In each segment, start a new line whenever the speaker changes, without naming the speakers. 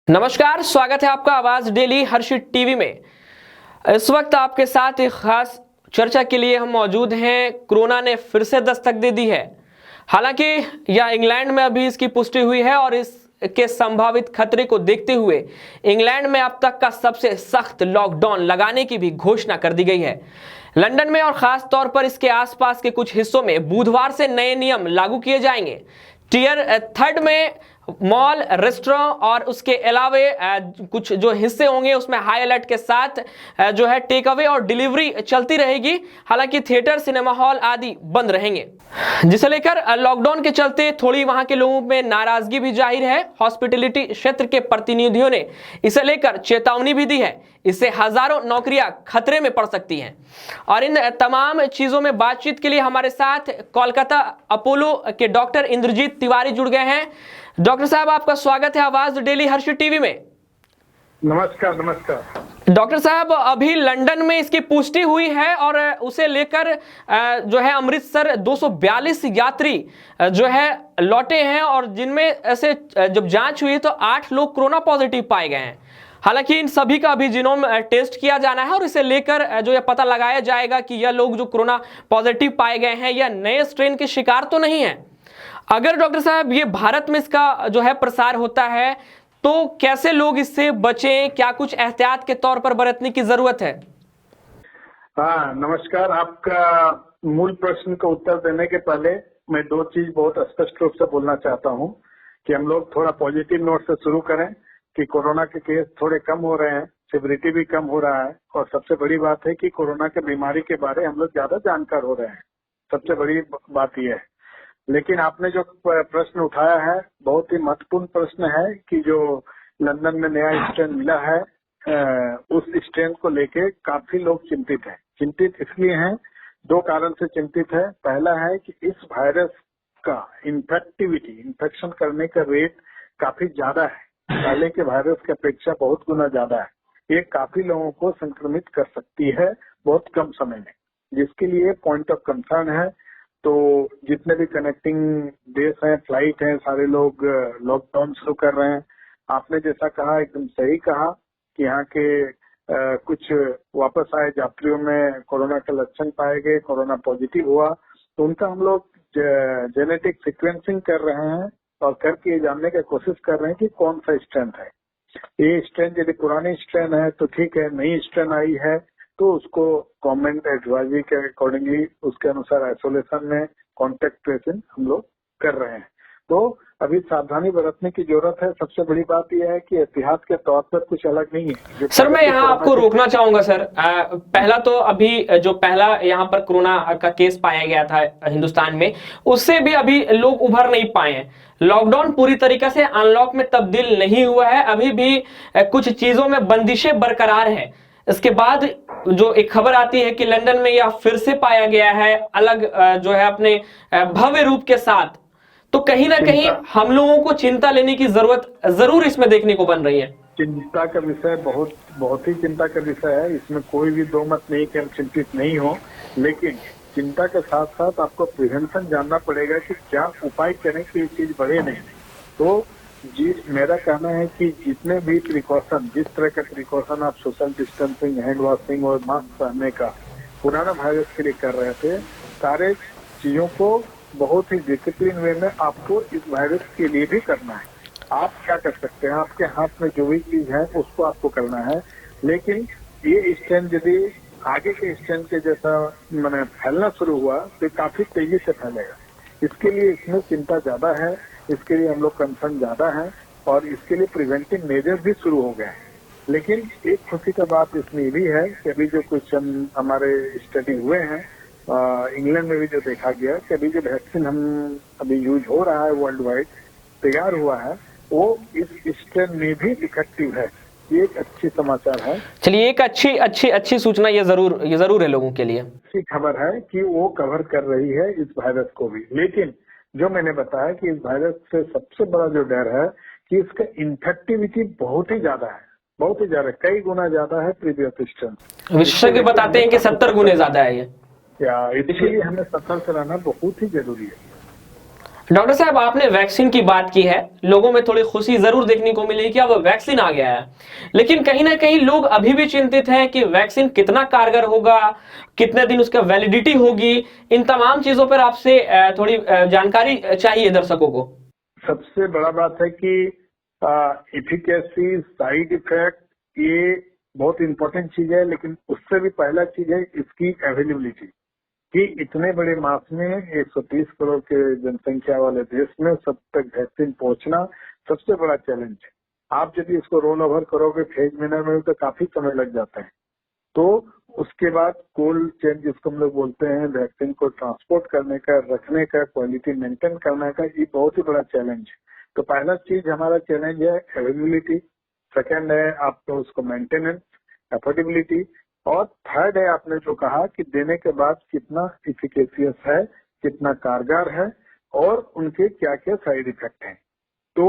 नमस्कार, स्वागत है आपका आवाज डेली हर्षित टीवी में। इस वक्त आपके साथ एक खास चर्चा के लिए हम मौजूद हैं। कोरोना ने फिर से दस्तक दे दी है। हालांकि यह इंग्लैंड में अभी इसकी पुष्टि हुई है और इसके संभावित खतरे को देखते हुए इंग्लैंड में अब तक का सबसे सख्त लॉकडाउन लगाने की भी घोषणा कर दी गई है। लंदन में और खास तौर पर इसके आसपास के कुछ हिस्सों में बुधवार से नए नियम लागू किए जाएंगे। टियर 3 में मॉल, रेस्टोरेंट और उसके अलावे कुछ जो हिस्से होंगे उसमें हाई अलर्ट के साथ जो है टेक अवे और डिलीवरी चलती रहेगी। हालांकि थिएटर, सिनेमा हॉल आदि बंद रहेंगे, जिसे लेकर लॉकडाउन के चलते थोड़ी वहां के लोगों में नाराजगी भी जाहिर है। हॉस्पिटैलिटी क्षेत्र के प्रतिनिधियों ने इसे लेकर चेतावनी भी दी है। इससे हजारों नौकरियां खतरे में पड़ सकती हैं। और इन तमाम चीजों में बातचीत के लिए हमारे साथ कोलकाता अपोलो के डॉक्टर इंद्रजीत तिवारी जुड़ गए हैं। डॉक्टर साहब, आपका स्वागत है आवाज डेली हर्षित टीवी में।
नमस्कार। नमस्कार
डॉक्टर साहब, अभी लंदन में इसकी पुष्टि हुई है और उसे लेकर जो है अमृतसर 242 यात्री जो है लौटे हैं और जिनमें ऐसे जब जांच हुई तो 8 लोग कोरोना पॉजिटिव पाए गए हैं। हालांकि इन सभी का अभी जीनोम टेस्ट किया जाना है और इसे लेकर जो यह पता लगाया जाएगा कि यह लोग जो कोरोना पॉजिटिव पाए गए हैं या नए स्ट्रेन के शिकार तो नहीं है। अगर डॉक्टर साहब ये भारत में इसका जो है प्रसार होता है तो कैसे लोग इससे बचें, क्या कुछ एहतियात के तौर पर बरतने की जरूरत है?
हाँ, नमस्कार। आपका मूल प्रश्न का उत्तर देने के पहले मैं दो चीज बहुत स्पष्ट रूप से बोलना चाहता हूँ कि हम लोग थोड़ा पॉजिटिव नोट से शुरू करें कि कोरोना के केस थोड़े कम हो रहे हैं, सिविरिटी भी कम हो रहा है और सबसे बड़ी बात है कि कोरोना के बीमारी के बारे हम लोग ज्यादा जानकार हो रहे हैं। सबसे बड़ी बात यह है। लेकिन आपने जो प्रश्न उठाया है बहुत ही महत्वपूर्ण प्रश्न है कि जो लंदन में नया स्ट्रेन मिला है उस स्ट्रेन को लेके काफी लोग चिंतित हैं। चिंतित इसलिए हैं, दो कारण से चिंतित है। पहला है कि इस वायरस का इन्फेक्शन करने का रेट काफी ज्यादा है, पहले के वायरस की अपेक्षा बहुत गुना ज्यादा है। ये काफी लोगों को संक्रमित कर सकती है बहुत कम समय में, जिसके लिए पॉइंट ऑफ कंसर्न है। तो जितने भी कनेक्टिंग देश हैं, फ्लाइट हैं, सारे लोग लॉकडाउन शुरू कर रहे हैं। आपने जैसा कहा एकदम सही कहा कि यहाँ के कुछ वापस आए यात्रियों में कोरोना के लक्षण पाए गए, कोरोना पॉजिटिव हुआ, तो उनका हम लोग जेनेटिक सीक्वेंसिंग कर रहे हैं और करके ये जानने की कोशिश कर रहे हैं कि कौन सा स्ट्रेन है। ये स्ट्रेन यदि पुरानी स्ट्रेन है तो ठीक है, नई स्ट्रेन आई है तो उसको गवर्नमेंट एडवाइजरी के अकॉर्डिंगली उसके अनुसार आइसोलेशन में कॉन्टेक्ट ट्रेसिंग हम लोग कर रहे हैं। तो अभी सावधानी बरतने की जरूरत है। सबसे बड़ी बात यह है कि एहतियात के तौर पर कुछ अलग नहीं है।
सर, मैं यहाँ आपको रोकना चाहूंगा सर। पहला तो अभी जो पहला यहाँ पर कोरोना का केस पाया गया था हिंदुस्तान में, उससे भी अभी लोग उभर नहीं पाए हैं। लॉकडाउन पूरी तरीके से अनलॉक में तब्दील नहीं हुआ है, अभी भी कुछ चीजों में बंदिशें बरकरार है। इसके बाद जो एक खबर आती है कि लंदन में यह फिर से पाया गया है अलग जो है अपने भव्य रूप के साथ, तो कहीं ना कहीं हम लोगों को चिंता लेने की जरूरत जरूर इसमें देखने को बन रही है।
चिंता का विषय बहुत ही चिंता का विषय है, इसमें कोई भी दो मत नहीं कि हम चिंतित नहीं हो। लेकिन चिंता के साथ साथ आपको प्रिवेंशन जानना पड़ेगा कि क्या उपाय करें कि ये चीज बढ़े नहीं। तो मेरा कहना है कि जितने भी प्रिकॉशन, जिस तरह का प्रिकॉशन आप सोशल डिस्टेंसिंग, हैंड वॉशिंग और मास्क पहनने का पुराना वायरस के लिए कर रहे थे, सारे चीजों को बहुत ही डिसिप्लिन वे में आपको इस वायरस के लिए भी करना है। आप क्या कर सकते हैं, आपके हाथ में जो भी चीज है उसको आपको करना है। लेकिन ये स्ट्रेन यदि आगे के स्ट्रेन के जैसा मैंने फैलना शुरू हुआ तो काफी तेजी से फैलेगा। इसके लिए इसमें चिंता ज्यादा है, इसके लिए हम लोग कंसर्न ज्यादा है और इसके लिए प्रिवेंटिव मेजर्स भी शुरू हो गए हैं। लेकिन एक खुशी का बात इसमें भी है कि अभी जो कुछ हमारे स्टडी हुए हैं इंग्लैंड में भी जो देखा गया कि अभी जो वैक्सीन हम अभी यूज हो रहा है वर्ल्ड वाइड तैयार हुआ है वो इस स्ट्रेन में भी इफेक्टिव है। ये एक अच्छी समाचार है।
चलिए, एक अच्छी सूचना ये जरूर है लोगों के लिए।
अच्छी खबर है कि वो कवर कर रही है इस वायरस को भी। लेकिन जो मैंने बताया कि इस वायरस से सबसे बड़ा जो डर है कि इसका इन्फेक्टिविटी बहुत ही ज्यादा है, बहुत ही ज्यादा, कई गुना ज्यादा है प्रीवियस स्ट्रेन।
विशेषज्ञ बताते हैं कि 70 गुने ज्यादा है ये।
इसलिए हमें सतर्क रहना बहुत ही जरूरी है।
डॉक्टर साहब, आपने वैक्सीन की बात की है, लोगों में थोड़ी खुशी जरूर देखने को मिली कि अब वैक्सीन आ गया है, लेकिन कहीं ना कहीं लोग अभी भी चिंतित हैं कि वैक्सीन कितना कारगर होगा, कितने दिन उसका वैलिडिटी होगी। इन तमाम चीजों पर आपसे थोड़ी जानकारी चाहिए दर्शकों को।
सबसे बड़ा बात है कि एफिकेसी, साइड इफेक्ट, ये बहुत इंपॉर्टेंट चीज है, लेकिन उससे भी पहला चीज है इसकी अवेलेबिलिटी, कि इतने बड़े मास में 130 करोड़ के जनसंख्या वाले देश में सब तक वैक्सीन पहुंचना सबसे बड़ा चैलेंज है। आप यदि इसको रोल ओवर करोगे फेज मैनर में तो काफी समय लग जाता है। तो उसके बाद कोल्ड चेन जिसको हम लोग बोलते हैं, वैक्सीन को ट्रांसपोर्ट करने का, रखने का, क्वालिटी मेंटेन करने का, ये बहुत ही बड़ा चैलेंज है। तो पहला चीज हमारा चैलेंज है अवेलेबिलिटी, सेकंड है आपको उसको मेंटेनेंस, अफोर्डेबिलिटी, और थर्ड है आपने जो कहा कि देने के बाद कितना इफिकेसियस है, कितना कारगर है, और उनके क्या क्या साइड इफेक्ट हैं। तो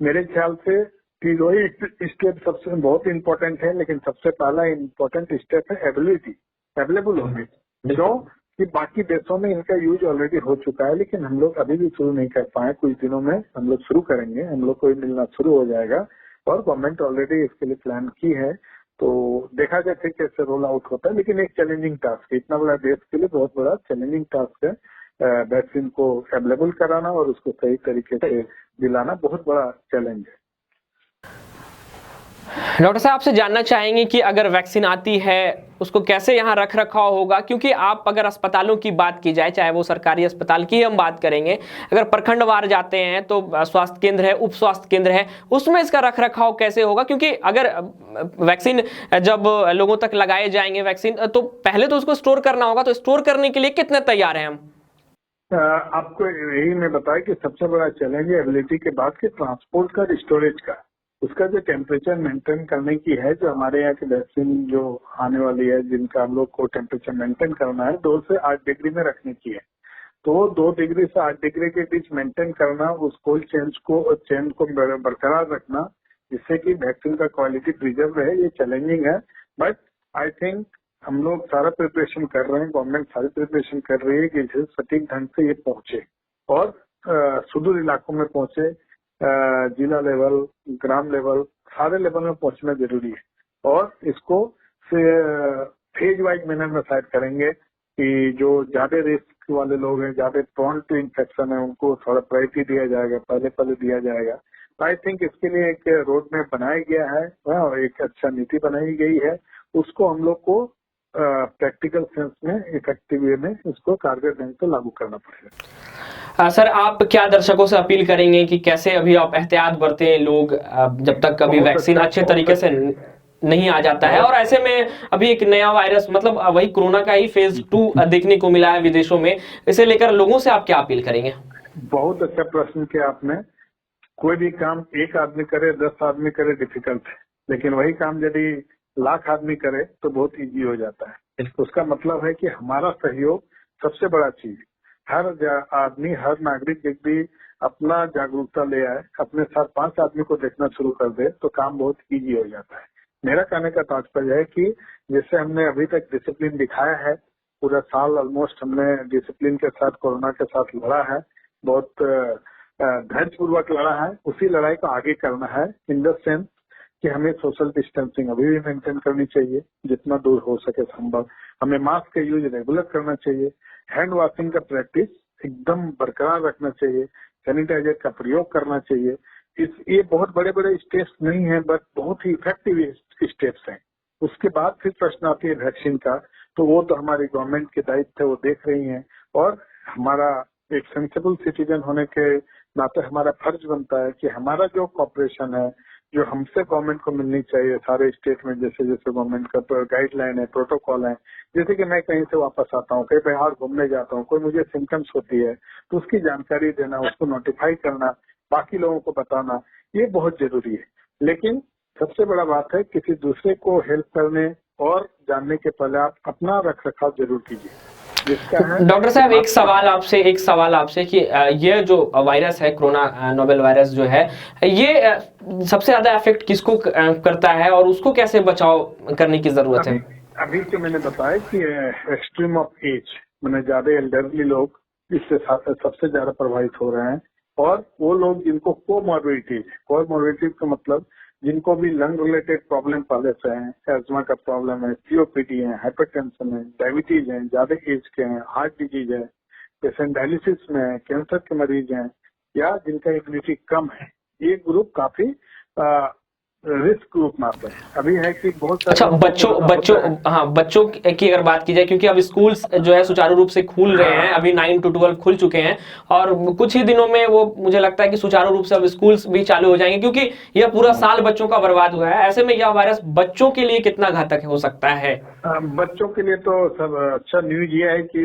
मेरे ख्याल से वही स्टेप सबसे बहुत इंपॉर्टेंट है, लेकिन सबसे पहला इंपॉर्टेंट स्टेप है एबिलिटी, अवेलेबल होंगे। क्यों कि बाकी देशों में इनका यूज ऑलरेडी हो चुका है, लेकिन हम लोग अभी भी शुरू नहीं कर पाए। कुछ दिनों में हम लोग शुरू करेंगे, हम लोग को मिलना शुरू हो जाएगा, और गवर्नमेंट ऑलरेडी इसके लिए प्लान की है। तो देखा जाए फिर कैसे रोल आउट होता है, लेकिन एक चैलेंजिंग टास्क है, इतना बड़ा देश के लिए बहुत बड़ा चैलेंजिंग टास्क है वैक्सीन को अवेलेबल कराना और उसको सही तरीके से दिलाना, बहुत बड़ा चैलेंज है।
डॉक्टर साहब, आपसे जानना चाहेंगे कि अगर वैक्सीन आती है उसको कैसे यहाँ रख रखाव होगा, क्योंकि आप अगर अस्पतालों की बात की जाए, चाहे वो सरकारी अस्पताल की हम बात करेंगे, अगर प्रखंडवार जाते हैं तो स्वास्थ्य केंद्र है, उप स्वास्थ्य केंद्र है, उसमें इसका रख रखाव कैसे होगा? क्योंकि अगर वैक्सीन जब लोगों तक लगाए जाएंगे वैक्सीन, तो पहले तो उसको स्टोर करना होगा, तो स्टोर करने के लिए कितने तैयार हैं हम?
आपको यही मैं बताया कि सबसे बड़ा चैलेंज है एबिलिटी के बाद के ट्रांसपोर्ट का, स्टोरेज का, उसका जो टेम्परेचर मेंटेन करने की है। जो हमारे यहाँ की वैक्सीन जो आने वाली है, जिनका हम लोग को टेम्परेचर मेंटेन करना है, 2 से 8 डिग्री में रखने की है। तो 2 डिग्री से 8 डिग्री के बीच मेंटेन करना, उस कोल्ड चेन को बरकरार रखना, जिससे कि वैक्सीन का क्वालिटी प्रिजर्व रहे, ये चैलेंजिंग है। बट आई थिंक हम लोग सारा प्रिपरेशन कर रहे हैं, गवर्नमेंट सारी प्रिपरेशन कर रही है कि इसे सटीक ढंग से ये पहुंचे और सुदूर इलाकों में पहुंचे, जिला लेवल, ग्राम लेवल, सारे लेवल में पहुंचना जरूरी है। और इसको फेज वाइज मैनर में साइड करेंगे कि जो ज्यादा रिस्क वाले लोग हैं, ज्यादा प्रोन टू इन्फेक्शन है, उनको थोड़ा प्रायोरिटी दिया जाएगा, पहले दिया जाएगा। तो आई थिंक इसके लिए एक रोड मैप बनाया गया है और एक अच्छा नीति बनाई गई है। उसको हम लोग को प्रैक्टिकल सेंस में, इफेक्टिव वे में इसको कारगर ढंग से लागू करना पड़ेगा।
सर, आप क्या दर्शकों से अपील करेंगे कि कैसे अभी आप एहतियात बरतें लोग, जब तक अभी वैक्सीन अच्छे तरीके से नहीं आ जाता है, और ऐसे में अभी एक नया वायरस, मतलब वही कोरोना का ही फेज 2 देखने को मिला है विदेशों में, इसे लेकर लोगों से आप क्या अपील करेंगे?
बहुत अच्छा प्रश्न किया आपने। कोई भी काम एक आदमी करे, 10 आदमी करे, डिफिकल्ट है, लेकिन वही काम यदि लाख आदमी करे तो बहुत इजी हो जाता है। उसका मतलब है कि हमारा सहयोग सबसे बड़ा चीज। हर आदमी, हर नागरिक यदि अपना जागरूकता ले आए, अपने साथ 5 आदमी को देखना शुरू कर दे, तो काम बहुत इजी हो जाता है। मेरा कहने का तात्पर्य है कि जैसे हमने अभी तक डिसिप्लिन दिखाया है, पूरा साल ऑलमोस्ट हमने डिसिप्लिन के साथ कोरोना के साथ लड़ा है, बहुत धैर्यपूर्वक लड़ा है, उसी लड़ाई को आगे करना है। इन द सेंस कि हमें सोशल डिस्टेंसिंग अभी भी मेंटेन करनी चाहिए, जितना दूर हो सके संभव। हमें मास्क का यूज रेगुलर करना चाहिए, हैंड वॉशिंग का प्रैक्टिस एकदम बरकरार रखना चाहिए, सैनिटाइजर का प्रयोग करना चाहिए। ये बहुत बड़े बड़े स्टेप्स नहीं है, बट बहुत ही इफेक्टिव स्टेप्स हैं। उसके बाद फिर प्रश्न आती है वैक्सीन का, तो वो तो हमारी गवर्नमेंट के दायित्व है, वो देख रही है, और हमारा एक सेंसिबल सिटीजन होने के नाते हमारा फर्ज बनता है कि हमारा जो कॉपरेशन है, जो हमसे गवर्नमेंट को मिलनी चाहिए सारे स्टेट में, जैसे जैसे गवर्नमेंट का गाइडलाइन है, प्रोटोकॉल है। जैसे कि मैं कहीं से वापस आता हूँ, कहीं बाहर घूमने जाता हूँ, कोई मुझे सिम्टम्स होती है तो उसकी जानकारी देना, उसको नोटिफाई करना, बाकी लोगों को बताना, ये बहुत जरूरी है। लेकिन सबसे बड़ा बात है, किसी दूसरे को हेल्प करने और जानने के पहले आप अपना रख रखाव जरूर कीजिए।
डॉक्टर साहब, एक सवाल आपसे कि ये जो वायरस है, कोरोना नोवेल वायरस जो है, ये सबसे ज्यादा इफेक्ट किसको करता है और उसको कैसे बचाव करने की जरूरत है?
अभी तो मैंने बताया कि एक्सट्रीम ऑफ एज, मैंने ज्यादा एल्डरली लोग, इससे सबसे ज्यादा प्रभावित हो रहे हैं। और वो लोग जिनको कोमॉर्बिडिटीज का मतलब जिनको भी लंग रिलेटेड प्रॉब्लम पहले से है, एस्मा का प्रॉब्लम है, सीओपीडी है, हाइपरटेंशन है, डायबिटीज है, ज्यादा एज के हैं, हार्ट डिजीज है, पेशेंट डायलिसिस में है, कैंसर के मरीज हैं, या जिनका इम्यूनिटी कम है, ये ग्रुप काफी रिस्क ग्रुप में आते हैं। अभी है कि बहुत
अच्छा, बच्चों की अगर बात की जाए, क्योंकि अब स्कूल जो है सुचारू रूप से खुल रहे हैं, अभी 9 to 12 खुल चुके हैं और कुछ ही दिनों में वो मुझे लगता है कि सुचारू रूप से अब स्कूल भी चालू हो जाएंगे, क्योंकि यह पूरा साल बच्चों का बर्बाद हुआ है। ऐसे में यह वायरस बच्चों के लिए कितना घातक हो सकता है?
बच्चों के लिए तो सब अच्छा न्यूज ये है कि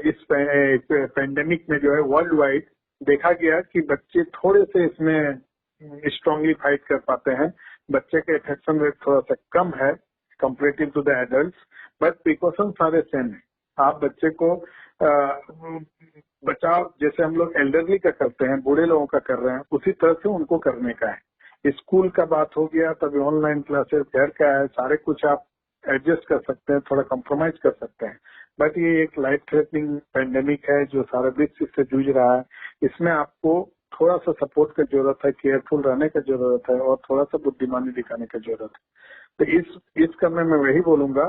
इस पेंडेमिक में जो है वर्ल्ड वाइड देखा गया कि बच्चे थोड़े से इसमें स्ट्रांगली फाइट कर पाते हैं। बच्चे के इन्फेक्शन रेट थोड़ा सा कम है comparative to the adults, but precaution सारे सेम है। आप बच्चे को बचाव जैसे हम लोग एल्डरली का करते हैं, बूढ़े लोगों का कर रहे हैं, उसी तरह से उनको करने का है। स्कूल का बात हो गया, तभी ऑनलाइन क्लासेस, घर का है, सारे कुछ आप एडजस्ट कर सकते हैं, थोड़ा कॉम्प्रोमाइज कर सकते हैं। बट ये एक लाइफ थ्रेटनिंग पेंडेमिक है जो सारा विश्व इससे जूझ रहा है। इसमें आपको थोड़ा सा सपोर्ट की जरूरत है, केयरफुल रहने की जरूरत है और थोड़ा सा बुद्धिमानी दिखाने की जरूरत है। तो इस क्रम में मैं वही बोलूंगा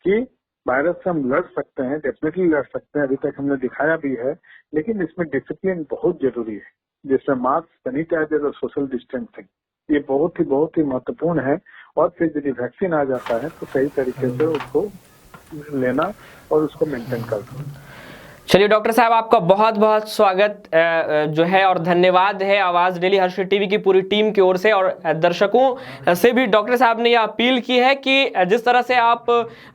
कि वायरस से हम लड़ सकते हैं, डेफिनेटली लड़ सकते हैं, अभी तक हमने दिखाया भी है, लेकिन इसमें डिसिप्लिन बहुत जरूरी है, जिसमें मास्क, सैनिटाइजर और सोशल डिस्टेंसिंग ये बहुत ही महत्वपूर्ण है। और फिर यदि वैक्सीन आ जाता है तो सही तरीके से उसको लेना और उसको मेंटेन करना।
चलिए डॉक्टर साहब, आपका बहुत बहुत स्वागत जो है और धन्यवाद है आवाज डेली हर्षित टीवी की पूरी टीम की ओर से, और दर्शकों से भी डॉक्टर साहब ने यह अपील की है कि जिस तरह से आप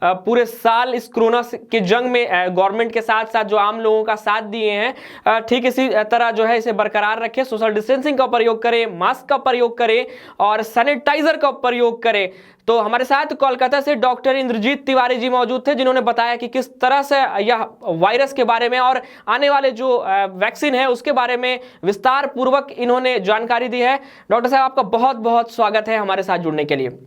पूरे साल इस कोरोना की जंग में गवर्नमेंट के साथ साथ जो आम लोगों का साथ दिए हैं, ठीक इसी तरह जो है इसे बरकरार रखें, सोशल डिस्टेंसिंग का प्रयोग करें, मास्क का प्रयोग करें और सैनिटाइजर का प्रयोग करें। तो हमारे साथ कोलकाता से डॉक्टर इंद्रजीत तिवारी जी मौजूद थे, जिन्होंने बताया कि किस तरह से यह वायरस के बारे में और आने वाले जो वैक्सीन है उसके बारे में विस्तार पूर्वक इन्होंने जानकारी दी है। डॉक्टर साहब, आपका बहुत बहुत स्वागत है हमारे साथ जुड़ने के लिए।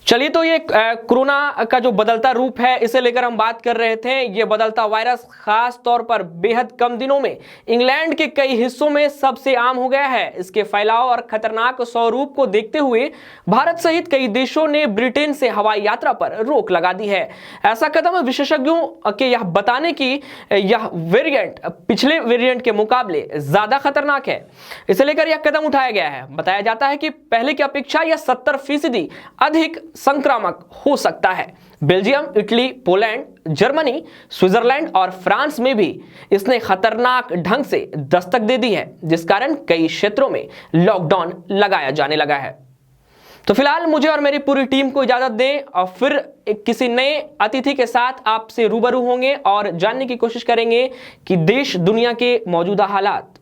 चलिए, तो ये कोरोना का जो बदलता रूप है इसे लेकर हम बात कर रहे थे। ये बदलता वायरस खास तौर पर बेहद कम दिनों में इंग्लैंड के कई हिस्सों में सबसे आम हो गया है। इसके फैलाव और खतरनाक स्वरूप को देखते हुए भारत सहित कई देशों ने ब्रिटेन से हवाई यात्रा पर रोक लगा दी है। ऐसा कदम विशेषज्ञों के यह बताने की यह वेरिएंट पिछले वेरिएंट के मुकाबले ज्यादा खतरनाक है, इसे लेकर यह कदम उठाया गया है। बताया जाता है कि पहले की अपेक्षा यह 70% अधिक संक्रामक हो सकता है। Belgium, Italy, Poland, Germany, Switzerland और फ्रांस में भी इसने खतरनाक ढंग से दस्तक दे दी है, जिस कारण कई क्षेत्रों में लॉकडाउन लगाया जाने लगा है। तो फिलहाल मुझे और मेरी पूरी टीम को इजाजत दें और फिर किसी नए अतिथि के साथ आपसे रूबरू होंगे और जानने की कोशिश करेंगे कि देश दुनिया के मौजूदा हालात